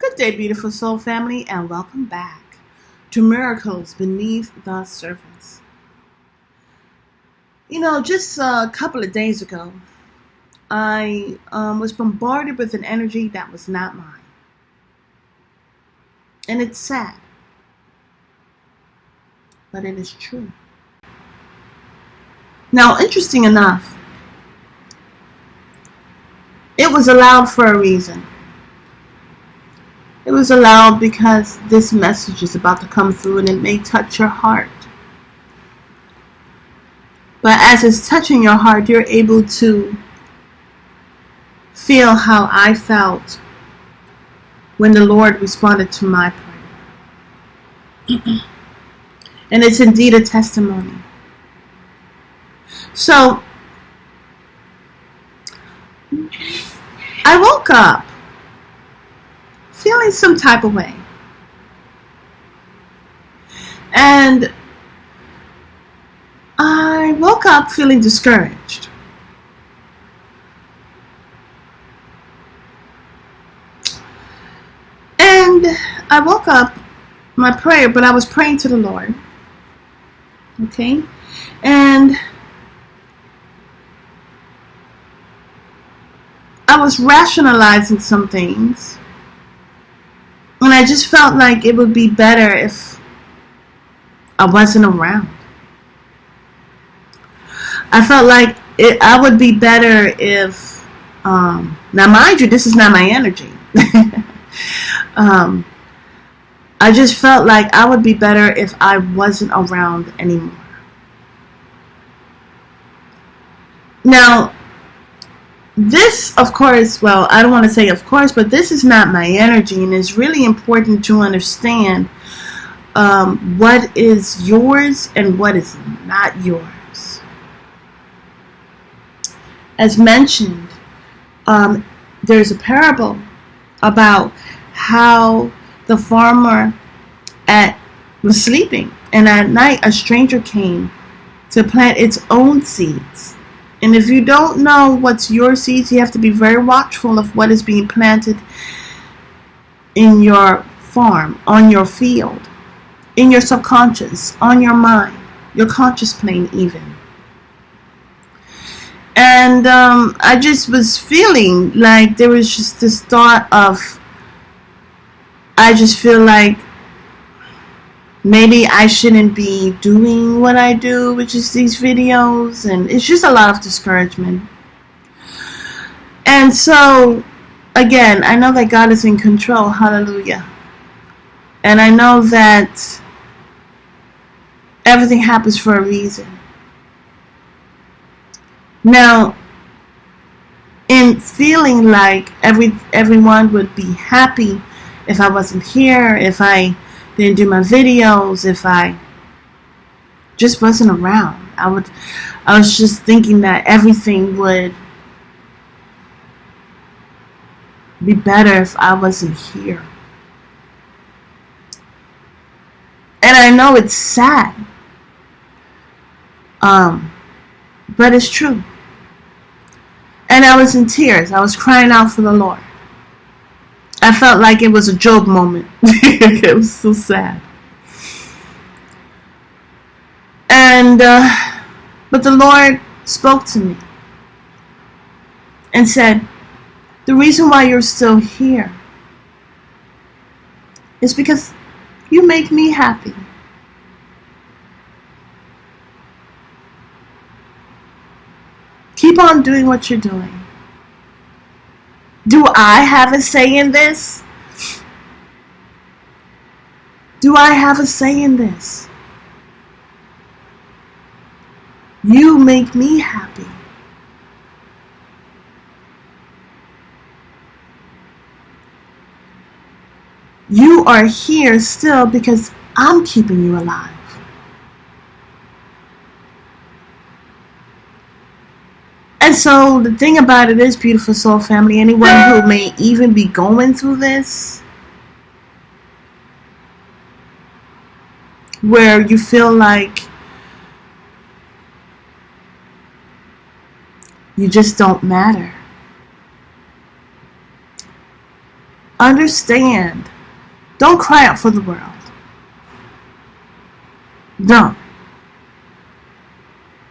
Good day, beautiful soul family, and welcome back to Miracles Beneath the Surface. Just a couple of days ago, I was bombarded with an energy that was not mine. And it's sad, but it is true. Now, interesting enough, it was allowed for a reason. It was allowed because this message is about to come through and it may touch your heart. But as it's touching your heart, you're able to feel how I felt when the Lord responded to my prayer. And it's indeed a testimony. So, I woke up feeling some type of way. And I woke up feeling discouraged. And I woke up my prayer, but I was praying to the Lord. Okay? And I was rationalizing some things. And I just felt like it would be better if I wasn't around. I felt like I would be better if, now mind you, this is not my energy. I just felt like I would be better if I wasn't around anymore. Now, this, of course, well, I don't want to say of course, but this is not my energy, and it's really important to understand what is yours and what is not yours. As mentioned, there's a parable about how the farmer was sleeping, and at night a stranger came to plant its own seeds. And if you don't know what's your seeds, you have to be very watchful of what is being planted in your farm, on your field, in your subconscious, on your mind, your conscious plane even. And I just was feeling like there was just this thought of, I just feel like maybe I shouldn't be doing what I do, which is these videos, and it's just a lot of discouragement. And so, again, I know that God is in control, hallelujah. And I know that everything happens for a reason. Now, in feeling like everyone would be happy if I wasn't here, if I didn't do my videos, if I just wasn't around, I was just thinking that everything would be better if I wasn't here. And I know it's sad, but it's true. And I was in tears. I was crying out for the Lord. I felt like it was a Job moment. It was so sad. And but the Lord spoke to me and said, the reason why you're still here is because you make me happy. Keep on doing what you're doing. Do I have a say in this? Do I have a say in this? You make me happy. You are here still because I'm keeping you alive. And so the thing about it is, beautiful soul family, anyone who may even be going through this, where you feel like you just don't matter. understand. Don't cry out for the world. Don't.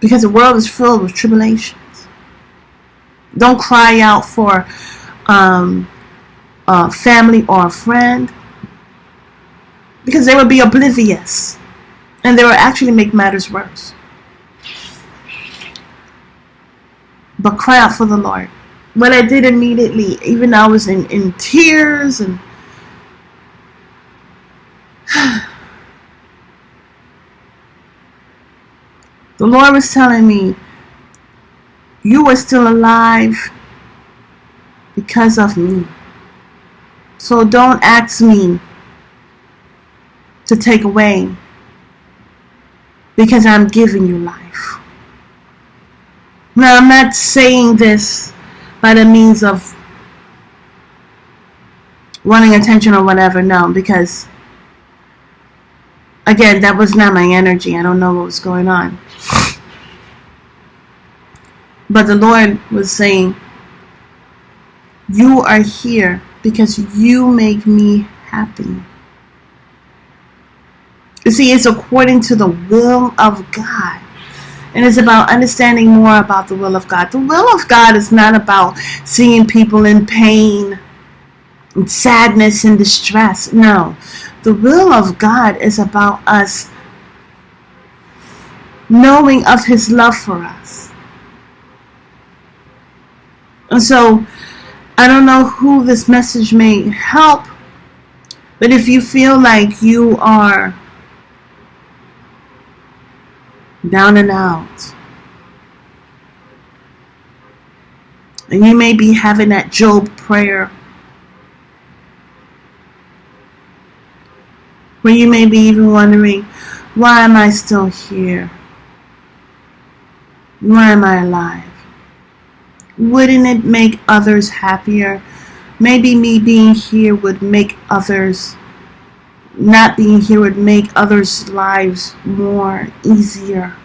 Because the world is filled with tribulations. Don't cry out for a family or a friend, because they will be oblivious and they will actually make matters worse. But cry out for the Lord. What I did immediately, even I was in tears, and the Lord was telling me, you are still alive because of me. So don't ask me to take away, because I'm giving you life. Now, I'm not saying this by the means of wanting attention or whatever. No, because, again, that was not my energy. I don't know what was going on. But the Lord was saying, you are here because you make me happy. You see, it's according to the will of God. And it's about understanding more about the will of God. The will of God is not about seeing people in pain, and sadness, and distress. No. The will of God is about us knowing of His love for us. And so, I don't know who this message may help, but if you feel like you are down and out, and you may be having that Job prayer, where you may be even wondering, why am I still here? Why am I alive? Wouldn't it make others happier? Maybe me being here would make others, not being here would make others' lives more easier.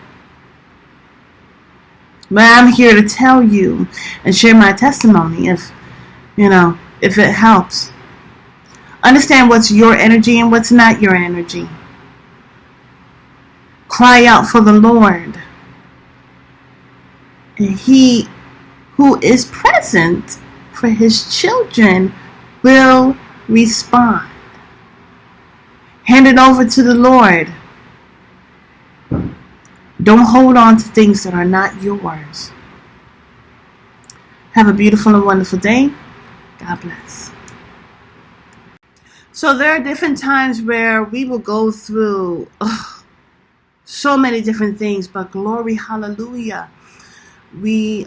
But I'm here to tell you and share my testimony if it helps. Understand what's your energy and what's not your energy. Cry out for the Lord. And He who is present for His children will respond. Hand it over to the Lord. Don't hold on to things that are not yours. Have a beautiful and wonderful day. God bless. So there are different times where we will go through so many different things, but glory, hallelujah. We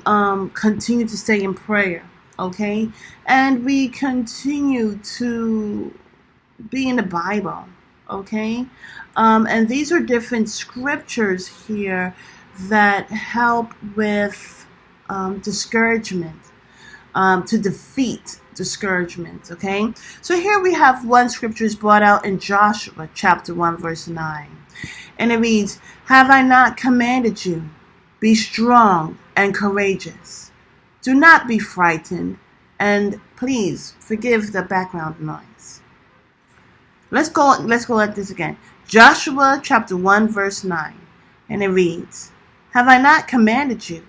continue to stay in prayer, okay? And we continue to be in the Bible, okay? And these are different scriptures here that help with discouragement, to defeat discouragement, okay? So here we have one scripture is brought out in Joshua chapter 1 verse 9. And it reads, have I not commanded you? Be strong and courageous. Do not be frightened. And please forgive the background noise. Let's go at this again. Joshua chapter 1 verse 9. And it reads, have I not commanded you?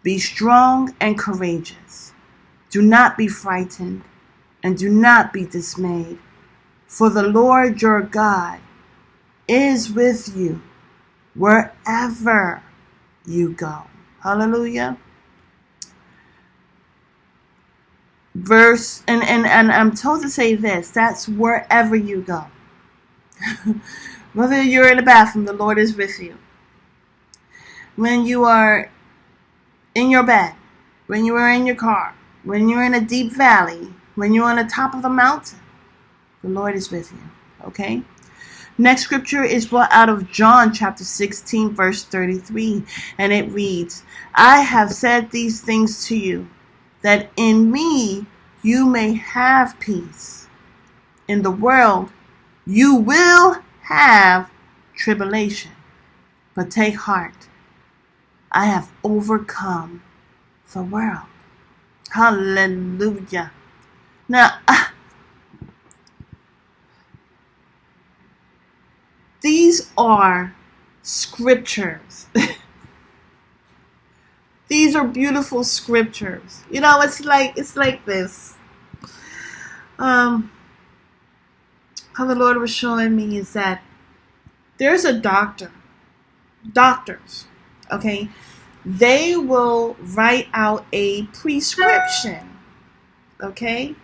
Be strong and courageous. Do not be frightened and do not be dismayed. For the Lord your God is with you wherever you go. Hallelujah. Verse, and I'm told to say this, that's wherever you go. Whether you're in the bathroom, the Lord is with you. When you are in your bed, when you are in your car, when you're in a deep valley, when you're on the top of the mountain, the Lord is with you. Okay? Next scripture is brought out of John chapter 16 verse 33, and it reads, I have said these things to you, that in me you may have peace. In the world you will have tribulation, but take heart. I have overcome the world. Hallelujah. Now, are scriptures. These are beautiful scriptures. You know, it's like this. How the Lord was showing me is that there's a doctors, okay? They will write out a prescription, okay?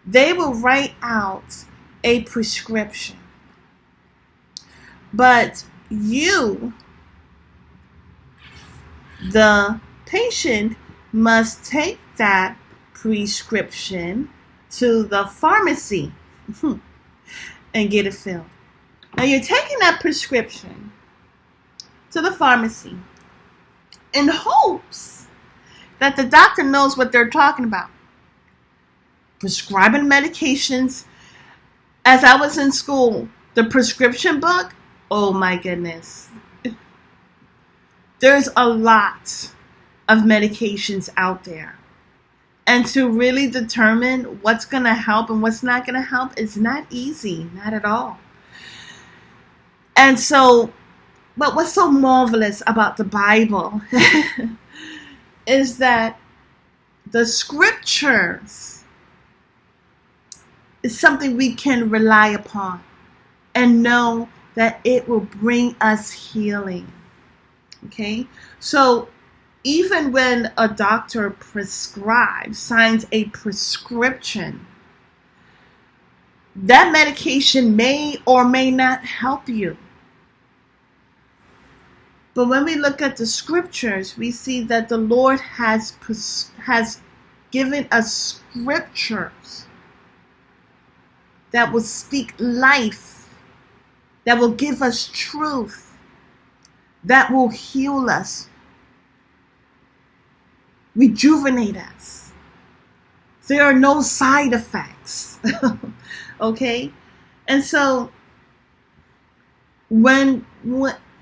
They will write out a prescription. But you, the patient, must take that prescription to the pharmacy and get it filled. Now you're taking that prescription to the pharmacy in hopes that the doctor knows what they're talking about. Prescribing medications. As I was in school, the prescription book, oh my goodness. There's a lot of medications out there. And to really determine what's going to help and what's not going to help is not easy, not at all. And so, but what's so marvelous about the Bible is that the scriptures is something we can rely upon and know that it will bring us healing. Okay? So, even when a doctor prescribes, signs a prescription, that medication may or may not help you. But when we look at the scriptures, we see that the Lord has given us scriptures that will speak life, that will give us truth, that will heal us, rejuvenate us. There are no side effects. Okay? And so when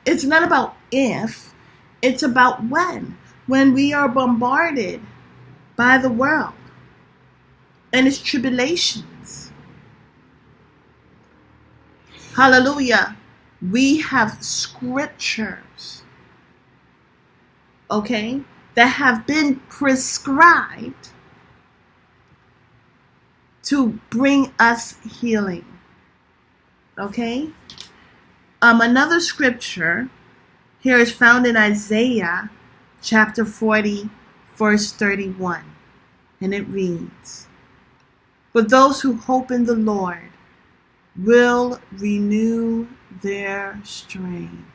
it's not about if, it's about when. When we are bombarded by the world and its tribulations. Hallelujah. We have scriptures, okay, that have been prescribed to bring us healing. Okay? Another scripture here is found in Isaiah chapter 40, verse 31. And it reads, "But those who hope in the Lord will renew their strength.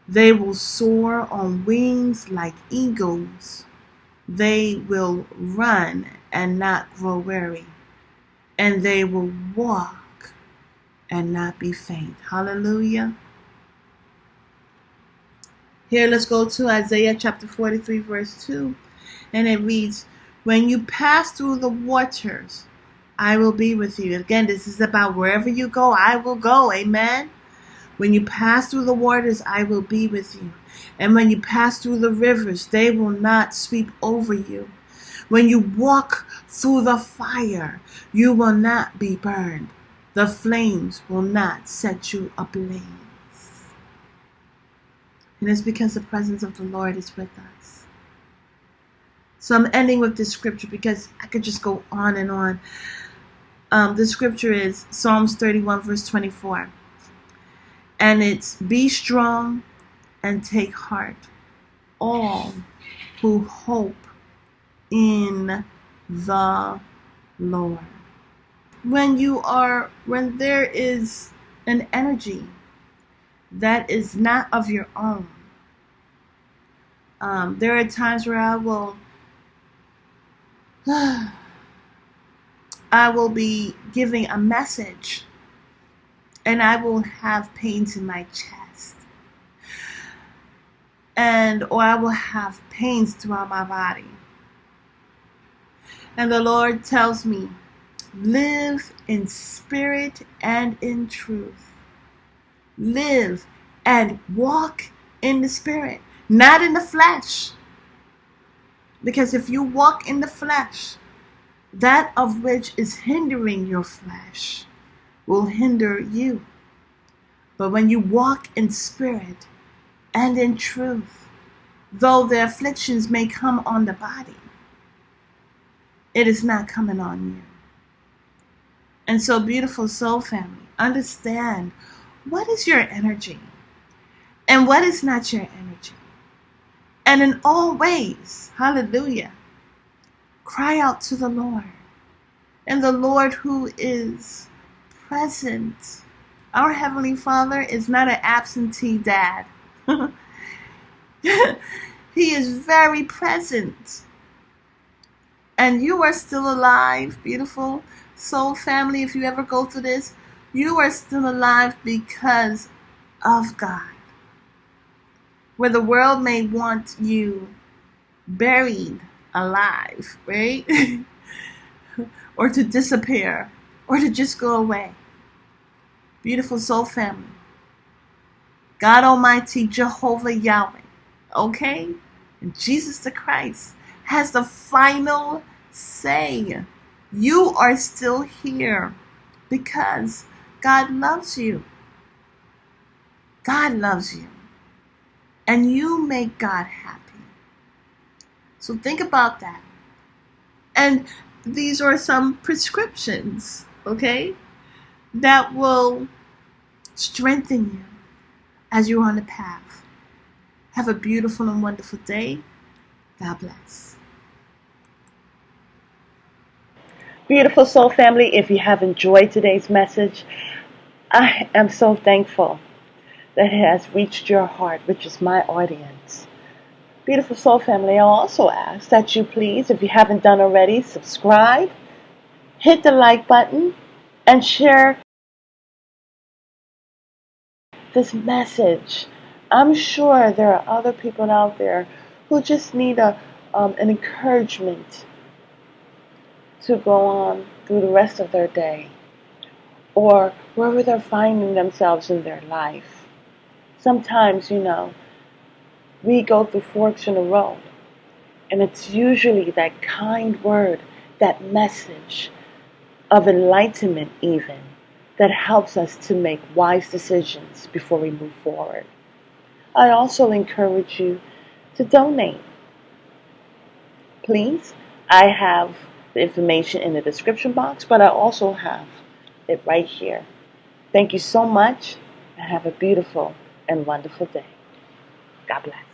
They will soar on wings like eagles. They will run and not grow weary. And they will walk and not be faint." Hallelujah. Here, let's go to Isaiah chapter 43, verse 2. And it reads, "When you pass through the waters, I will be with you." Again, this is about wherever you go, I will go. Amen. When you pass through the waters, I will be with you. And when you pass through the rivers, they will not sweep over you. When you walk through the fire, you will not be burned. The flames will not set you ablaze. And it's because the presence of the Lord is with us. So I'm ending with this scripture because I could just go on and on. The scripture is Psalms 31, verse 24. And it's, "Be strong and take heart, all who hope in the Lord." When there is an energy that is not of your own, there are times where I will be giving a message and I will have pains in my chest, or I will have pains throughout my body. And the Lord tells me, live in spirit and in truth. Live and walk in the spirit, not in the flesh. Because if you walk in the flesh, that of which is hindering your flesh will hinder you. But when you walk in spirit and in truth, though the afflictions may come on the body, it is not coming on you. And so, beautiful soul family, understand what is your energy and what is not your energy. And in all ways, hallelujah, cry out to the Lord. And the Lord who is present. Our Heavenly Father is not an absentee dad. He is very present. And you are still alive, beautiful soul family. If you ever go through this, you are still alive because of God. Where the world may want you buried alive, right? Or to disappear, or to just go away. Beautiful soul family. God Almighty, Jehovah Yahweh, okay? And Jesus the Christ has the final say. You are still here because God loves you. God loves you. And you make God happy. So think about that. And these are some prescriptions, okay, that will strengthen you as you're on the path. Have a beautiful and wonderful day. God bless. Beautiful soul family, if you have enjoyed today's message, I am so thankful that it has reached your heart, which is my audience. Beautiful soul family, I also ask that you please, if you haven't done already, subscribe, hit the like button, and share this message. I'm sure there are other people out there who just need an encouragement to go on through the rest of their day, or wherever they're finding themselves in their life. Sometimes, we go through forks in the road, and it's usually that kind word, that message of enlightenment even, that helps us to make wise decisions before we move forward. I also encourage you to donate. Please, I have the information in the description box, but I also have it right here. Thank you so much, and have a beautiful and wonderful day. God bless.